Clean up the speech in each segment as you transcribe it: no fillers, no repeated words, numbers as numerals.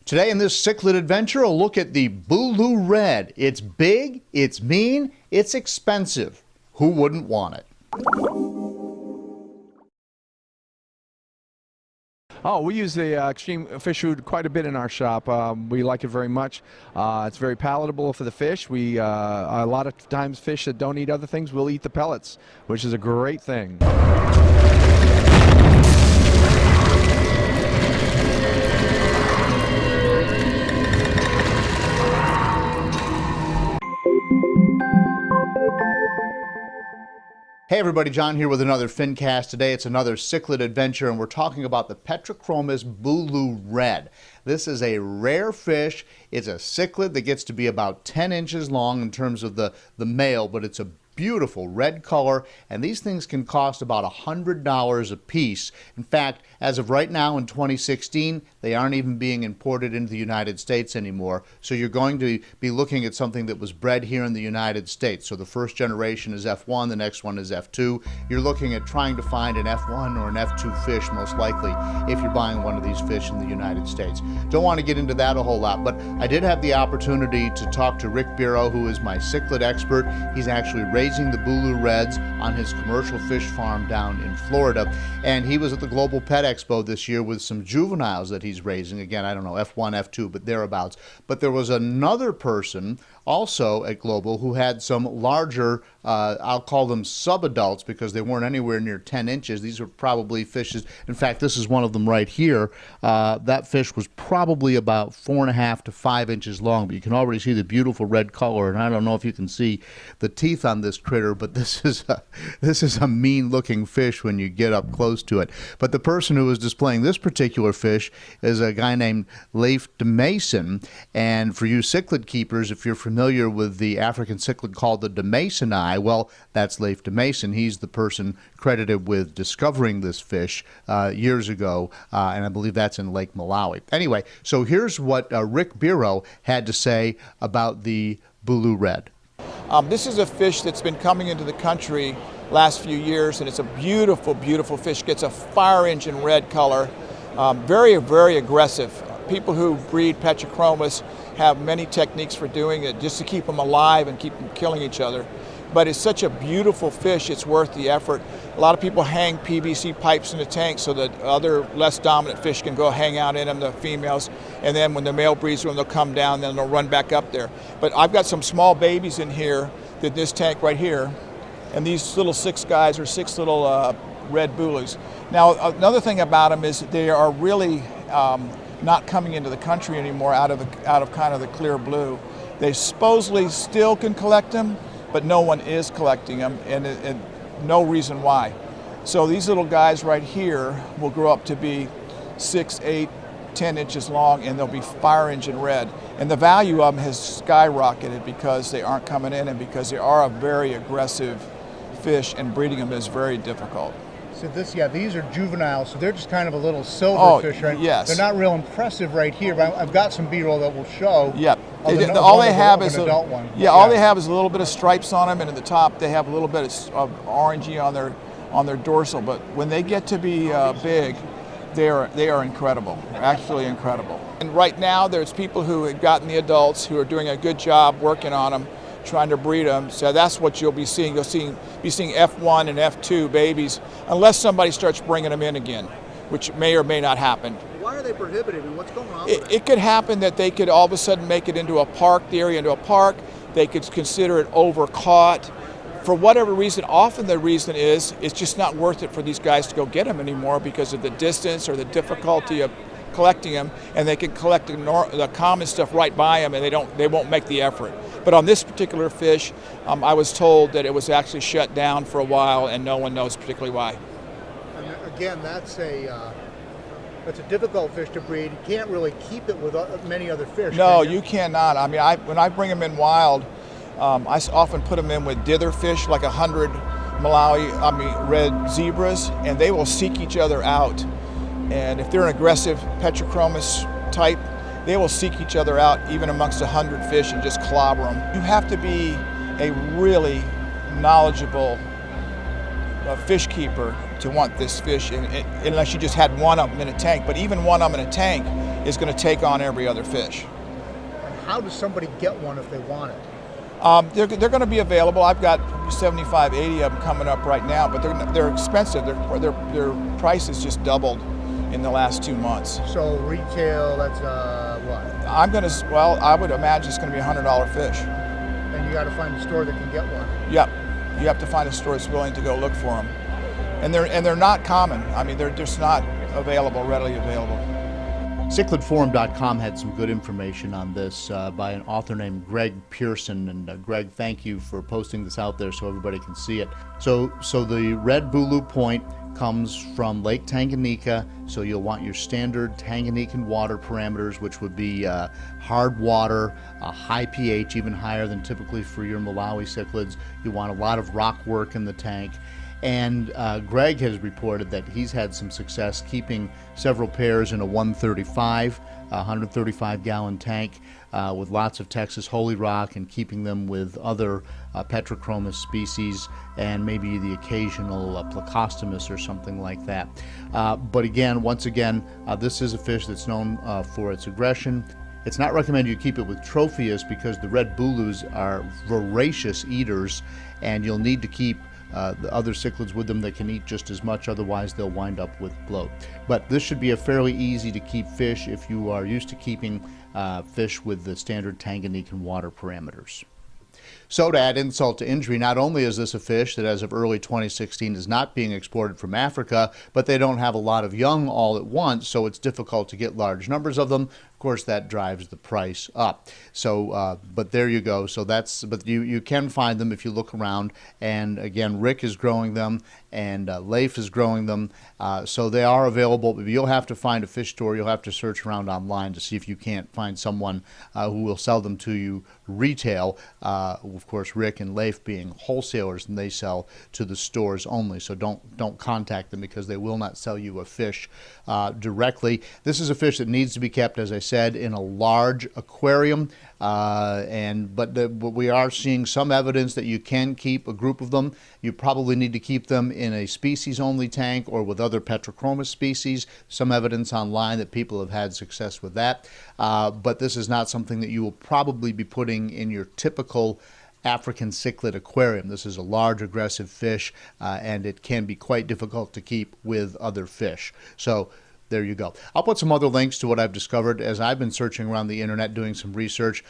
Today in this cichlid adventure, a look at the Bulu Red. It's big, it's mean, it's expensive. Who wouldn't want it? Oh, we use the extreme fish food quite a bit in our shop. We like it very much. It's very palatable for the fish. A lot of times fish that don't eat other things will eat the pellets, which is a great thing. Hey everybody, John here with another Fincast. Today it's another cichlid adventure and we're talking about the Petrochromis Bulu Red. This is a rare fish. It's a cichlid that gets to be about 10 inches long in terms of the male, but it's a beautiful red color, and these things can cost about $100 a piece. In fact, as of right now in 2016, they aren't even being imported into the United States anymore. So you're going to be looking at something that was bred here in the United States. So the first generation is F1, the next one is F2. You're looking at trying to find an F1 or an F2 fish, most likely, if you're buying one of these fish in the United States. Don't want to get into that a whole lot, but I did have the opportunity to talk to Rick Bureau, who is my cichlid expert. He's actually raising the Bulu Reds on his commercial fish farm down in Florida, and he was at the Global Pet Expo this year with some juveniles that he's raising. Again, I don't know, F1, F2, but thereabouts. But there was another person also at Global who had some larger, I'll call them sub-adults because they weren't anywhere near 10 inches. These were probably fishes. In fact, this is one of them right here. That fish was probably about 4.5 to 5 inches long, but you can already see the beautiful red color, and I don't know if you can see the teeth on this critter, but this is a mean-looking fish when you get up close to it. But the person who was displaying this particular fish is a guy named Leif de Mason, and for you cichlid keepers, if you're familiar with the African cichlid called the Demasoni, well, that's Leif de Mason. He's the person credited with discovering this fish years ago, and I believe that's in Lake Malawi. Anyway, so here's what Rick Bureau had to say about the Bulu Red. This is a fish that's been coming into the country last few years, and it's a beautiful, beautiful fish. Gets a fire engine red color, very, very aggressive. People who breed Petrochromis have many techniques for doing it just to keep them alive and keep them killing each other. But it's such a beautiful fish, it's worth the effort. A lot of people hang PVC pipes in the tank so that other less dominant fish can go hang out in them, the females, and then when the male breeds them, they'll come down, then they'll run back up there. But I've got some small babies in here, in this tank right here, and these little 6 guys are 6 little red bulus. Now, another thing about them is they are really not coming into the country anymore out of kind of the clear blue. They supposedly still can collect them, but no one is collecting them, and no reason why. So these little guys right here will grow up to be 6, 8, 10 inches long, and they'll be fire engine red. And the value of them has skyrocketed because they aren't coming in and because they are a very aggressive fish, and breeding them is very difficult. So these are juveniles, so they're just kind of a little silver fish, right? Yes. They're not real impressive right here, but I've got some B-roll that will show. Yep. All they have is an adult one. Yeah, all they have is a little bit of stripes on them, and at the top they have a little bit of orangey on their dorsal. But when they get to be big, they are incredible. They're actually incredible. And right now, there's people who have gotten the adults who are doing a good job working on them, trying to breed them. So that's what you'll be seeing. You'll be seeing F1 and F2 babies, unless somebody starts bringing them in again, which may or may not happen. Why are they prohibited, and what's going on with it? It could happen that they could all of a sudden make it into a park, the area into a park. They could consider it overcaught. For whatever reason, often the reason is it's just not worth it for these guys to go get them anymore because of the distance or the difficulty of collecting them, and they can collect the common stuff right by them, and they won't make the effort. But on this particular fish, I was told that it was actually shut down for a while, and no one knows particularly why. And again, that's a difficult fish to breed. You can't really keep it with many other fish. No, you cannot. I mean, when I bring them in wild, I often put them in with dither fish, like 100 red zebras, and they will seek each other out. And if they're an aggressive Petrochromis type, they will seek each other out even amongst 100 fish and just clobber them. You have to be a really knowledgeable fish keeper to want this fish unless you just had one of them in a tank. But even one of them in a tank is going to take on every other fish. How does somebody get one if they want it? They're going to be available. I've got 75, 80 of them coming up right now, but they're expensive. Their price has just doubled in the last 2 months. So retail, that's what? I would imagine it's going to be a $100 fish. And you got to find a store that can get one. Yep, you have to find a store that's willing to go look for them, and they're not common. I mean, they're just not readily available. Cichlidforum.com had some good information on this by an author named Greg Pearson, and Greg, thank you for posting this out there so everybody can see it. So the red Bulu point comes from Lake Tanganyika, so you'll want your standard Tanganyikan water parameters, which would be hard water, a high pH, even higher than typically for your Malawi cichlids. You want a lot of rock work in the tank. And Greg has reported that he's had some success keeping several pairs in a 135-gallon tank with lots of Texas holy rock, and keeping them with other Petrochromis species and maybe the occasional Plecostomus or something like that. But again, once again, this is a fish that's known for its aggression. It's not recommended you keep it with Tropheus because the red Bulus are voracious eaters, and you'll need to keep the other cichlids with them that can eat just as much, otherwise they'll wind up with bloat. But this should be a fairly easy to keep fish if you are used to keeping fish with the standard Tanganyikan water parameters. So to add insult to injury, not only is this a fish that as of early 2016 is not being exported from Africa, but they don't have a lot of young all at once, so it's difficult to get large numbers of them. Of course, that drives the price up. So, but there you go. So but you can find them if you look around. And again, Rick is growing them, and Leif is growing them. So they are available, but you'll have to find a fish store. You'll have to search around online to see if you can't find someone who will sell them to you retail. Of course, Rick and Leif being wholesalers, and they sell to the stores only. So don't contact them because they will not sell you a fish directly. This is a fish that needs to be kept, as I said, in a large aquarium, but we are seeing some evidence that you can keep a group of them. You probably need to keep them in a species-only tank or with other Petrochromis species. Some evidence online that people have had success with that, but this is not something that you will probably be putting in your typical African cichlid aquarium. This is a large, aggressive fish, and it can be quite difficult to keep with other fish. So there you go. I'll put some other links to what I've discovered as I've been searching around the internet doing some research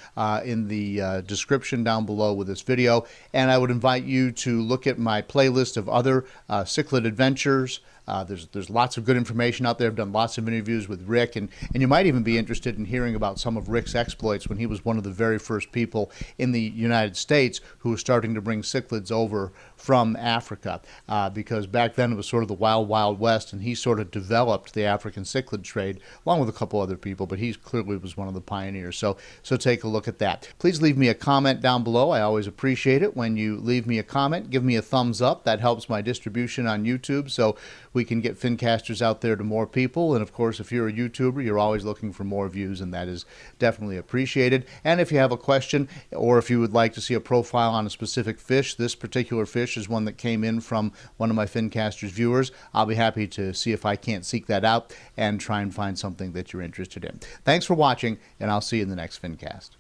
in the description down below with this video. And I would invite you to look at my playlist of other cichlid adventures. There's lots of good information out there. I've done lots of interviews with Rick, and you might even be interested in hearing about some of Rick's exploits when he was one of the very first people in the United States who was starting to bring cichlids over from Africa, because back then it was sort of the wild, wild west, and he sort of developed the African cichlid trade along with a couple other people, but he clearly was one of the pioneers. So take a look at that. Please leave me a comment down below. I always appreciate it when you leave me a comment. Give me a thumbs up. That helps my distribution on YouTube, so we can get Fincasters out there to more people. And of course, if you're a YouTuber, you're always looking for more views, and that is definitely appreciated. And if you have a question, or if you would like to see a profile on a specific fish, this particular fish is one that came in from one of my Fincasters viewers. I'll be happy to see if I can't seek that out and try and find something that you're interested in. Thanks for watching, and I'll see you in the next Fincast.